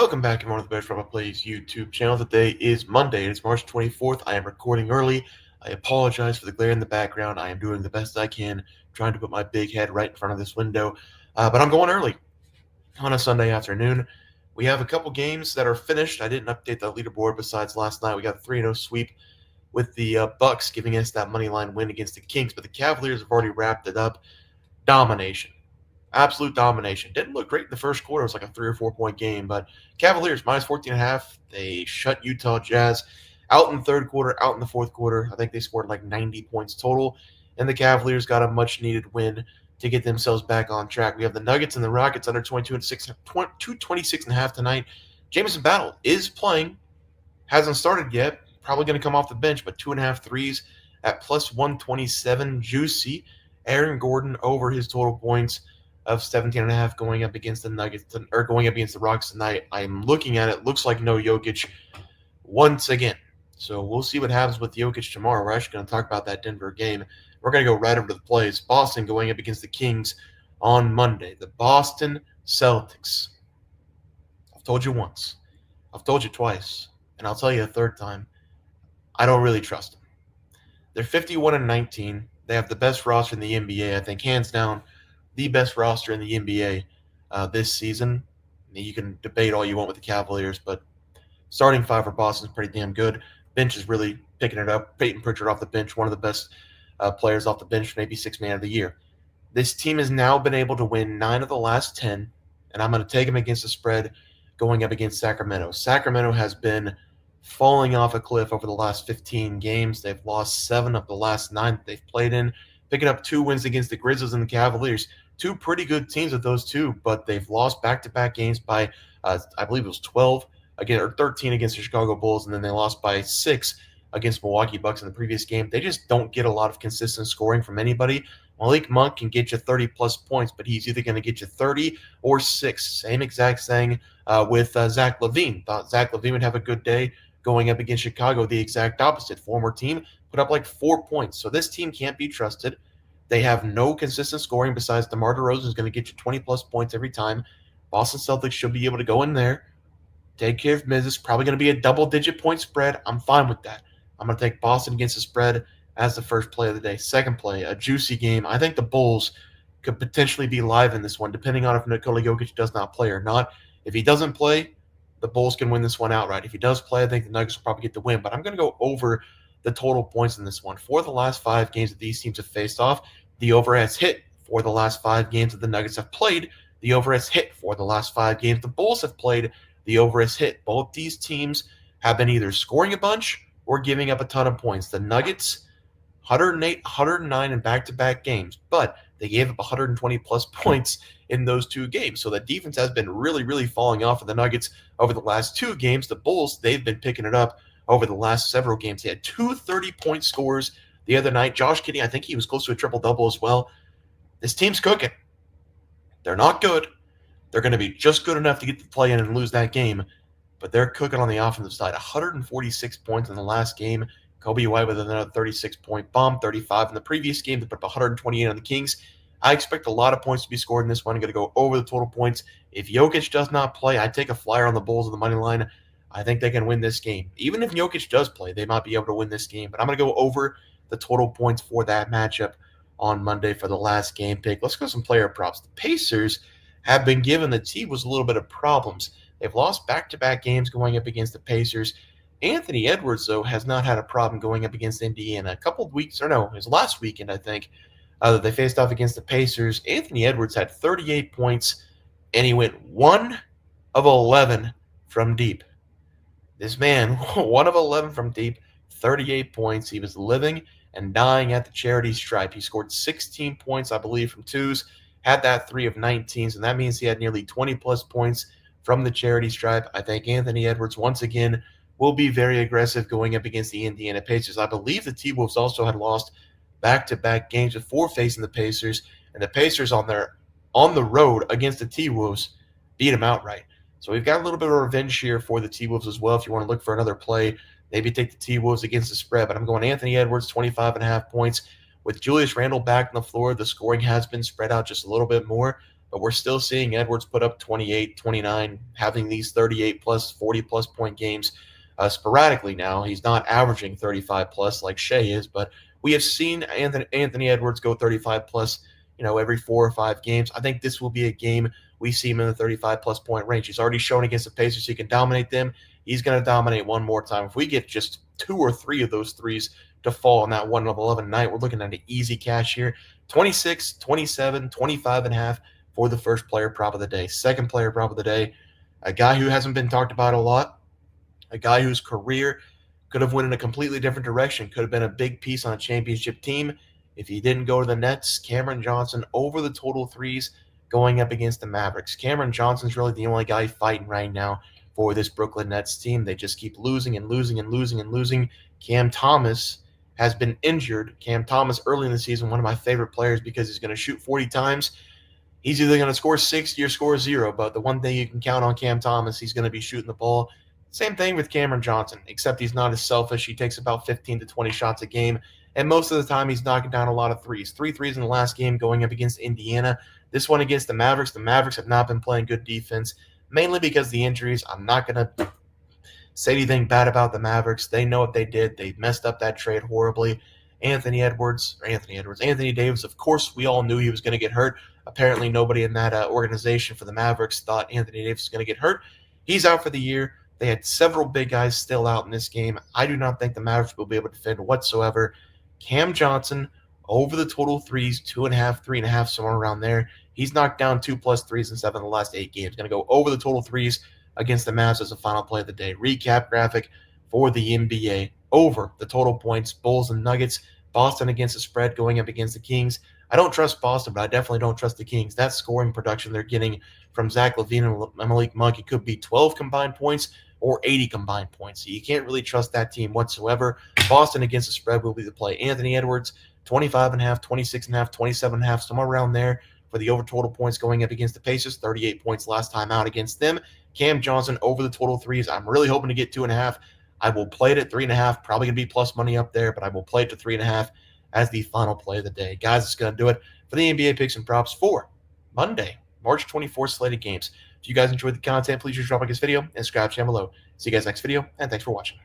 Welcome back, everyone, to the Bears Robot Plays YouTube channel. Today is Monday. It's March 24th. I am recording early. I apologize for the glare in the background. I am doing the best I can, trying to put my big head right in front of this window. But I'm going early on a Sunday afternoon. We have a couple games that are finished. I didn't update the leaderboard besides last night. We got a 3-0 sweep with the Bucks giving us that money line win against the Kings, but the Cavaliers have already wrapped it up. Domination. Absolute domination. Didn't look great in the first quarter. It was like a 3 or 4 point game, but Cavaliers minus 14.5. They shut Utah Jazz out in the third quarter, out in the fourth quarter. I think they scored like 90 points total, and the Cavaliers got a much needed win to get themselves back on track. We have the Nuggets and the Rockets under 226.5 tonight. Jamison Battle is playing, hasn't started yet. Probably going to come off the bench, but 2.5 threes at plus 127. Juicy. Aaron Gordon over his total points of 17.5 going up against the Nuggets, or going up against the Rockets tonight. I'm looking at it. Looks like no Jokic once again. So we'll see what happens with Jokic tomorrow. We're actually going to talk about that Denver game. We're going to go right over to the plays. Boston going up against the Kings on Monday. The Boston Celtics. I've told you once. I've told you twice. And I'll tell you a third time. I don't really trust them. They're 51-19. They have the best roster in the NBA. I think hands down the best roster in the NBA this season. You can debate all you want with the Cavaliers, but starting five for Boston is pretty damn good. Bench is really picking it up. Peyton Pritchard off the bench, one of the best players off the bench, maybe sixth man of the year. This team has now been able to win 9 of the last 10, and I'm going to take them against the spread going up against Sacramento. Sacramento has been falling off a cliff over the last 15 games. They've lost 7 of the last 9 that they've played in, picking up 2 wins against the Grizzlies and the Cavaliers. 2 pretty good teams with those two, but they've lost back-to-back games by, I believe it was 12 again, or 13 against the Chicago Bulls, and then they lost by 6 against Milwaukee Bucks in the previous game. They just don't get a lot of consistent scoring from anybody. Malik Monk can get you 30-plus points, but he's either going to get you 30 or 6. Same exact thing with Zach LaVine. Thought Zach LaVine would have a good day going up against Chicago. The exact opposite. Former team put up like 4 points. So this team can't be trusted. They have no consistent scoring besides DeMar DeRozan is going to get you 20-plus points every time. Boston Celtics should be able to go in there, take care of business. Probably going to be a double-digit point spread. I'm fine with that. I'm going to take Boston against the spread as the first play of the day. Second play, a juicy game. I think the Bulls could potentially be live in this one, depending on if Nikola Jokic does not play or not. If he doesn't play, the Bulls can win this one outright. If he does play, I think the Nuggets will probably get the win. But I'm going to go over the total points in this one. For the last 5 games that these teams have faced off, the over has hit. For the last 5 games that the Nuggets have played, the over has hit. For the last 5 games the Bulls have played, the over has hit. Both these teams have been either scoring a bunch or giving up a ton of points. The Nuggets, 108, 109 in back-to-back games, but they gave up 120-plus points in those 2 games. So the defense has been really, really falling off of the Nuggets over the last 2 games. The Bulls, they've been picking it up over the last several games. They had 2 30-point scores the other night. Josh Giddey, I think he was close to a triple-double as well. This team's cooking. They're not good. They're going to be just good enough to get the play-in and lose that game, but they're cooking on the offensive side. 146 points in the last game. Kobe White with another 36-point bomb, 35 in the previous game. They put up 128 on the Kings. I expect a lot of points to be scored in this one. I'm going to go over the total points. If Jokic does not play, I take a flyer on the Bulls on the money line. I think they can win this game. Even if Jokic does play, they might be able to win this game. But I'm going to go over the total points for that matchup on Monday for the last game pick. Let's go some player props. The Pacers have been giving the T-Wolves a little bit of problems. They've lost back-to-back games going up against the Pacers. Anthony Edwards, though, has not had a problem going up against Indiana. A couple of weeks, or no, it was last weekend, I think, that they faced off against the Pacers. Anthony Edwards had 38 points, and he went 1 of 11 from deep. This man, 1 of 11 from deep, 38 points. He was living and dying at the charity stripe. He scored 16 points, I believe, from twos, had that 3 of 19s, and that means he had nearly 20-plus points from the charity stripe. I think Anthony Edwards, once again, will be very aggressive going up against the Indiana Pacers. I believe the T-Wolves also had lost back-to-back games before facing the Pacers, and the Pacers on the road against the T-Wolves beat them outright. So we've got a little bit of revenge here for the T-Wolves as well. If you want to look for another play, maybe take the T-Wolves against the spread. But I'm going Anthony Edwards, 25.5 points. With Julius Randle back on the floor, the scoring has been spread out just a little bit more. but we're still seeing Edwards put up 28, 29, having these 38 plus, 40 plus point games sporadically now. He's not averaging 35 plus like Shea is, but we have seen Anthony Edwards go 35 plus, every 4 or 5 games. I think this will be a game we see him in the 35 plus point range. He's already shown against the Pacers he can dominate them. He's going to dominate one more time. If we get just 2 or 3 of those threes to fall on that 1 of 11 night, we're looking at an easy cash here. 26, 27, 25 and a half for the first player prop of the day. Second player prop of the day, a guy who hasn't been talked about a lot, a guy whose career could have went in a completely different direction, could have been a big piece on a championship team if he didn't go to the Nets. Cameron Johnson over the total threes going up against the Mavericks. Cameron Johnson's really the only guy fighting right now for this Brooklyn Nets team. They just keep losing and losing and losing and losing. Cam Thomas has been injured. Cam Thomas early in the season, one of my favorite players because he's going to shoot 40 times. He's either going to score 60 or score 0, but the one thing you can count on Cam Thomas, he's going to be shooting the ball. Same thing with Cameron Johnson, except he's not as selfish. He takes about 15 to 20 shots a game, and most of the time he's knocking down a lot of threes. 3 threes in the last game going up against Indiana. This one against the Mavericks have not been playing good defense, mainly because of the injuries. I'm not going to say anything bad about the Mavericks. They know what they did. They messed up that trade horribly. Anthony Davis, of course, we all knew he was going to get hurt. Apparently, nobody in that organization for the Mavericks thought Anthony Davis was going to get hurt. He's out for the year. They had several big guys still out in this game. I do not think the Mavericks will be able to defend whatsoever. Cam Johnson over the total threes, 2.5, 3.5, somewhere around there. He's knocked down 2+ threes in 7 of the last 8 games. Going to go over the total threes against the Mavs as a final play of the day. Recap graphic for the NBA. Over the total points, Bulls and Nuggets. Boston against the spread going up against the Kings. I don't trust Boston, but I definitely don't trust the Kings. That scoring production they're getting from Zach LaVine and Malik Monk, it could be 12 combined points or 80 combined points. So you can't really trust that team whatsoever. Boston against the spread will be the play. Anthony Edwards, 25.5, 26.5, 27.5, somewhere around there for the over total points going up against the Pacers. 38 points last time out against them. Cam Johnson over the total threes. I'm really hoping to get 2.5. I will play it at 3.5. Probably going to be plus money up there, but I will play it to 3.5 as the final play of the day. Guys, it's going to do it for the NBA picks and props for Monday, March 24th slated games. If you guys enjoyed the content, please just drop a like this video and subscribe to the channel below. See you guys next video, and thanks for watching.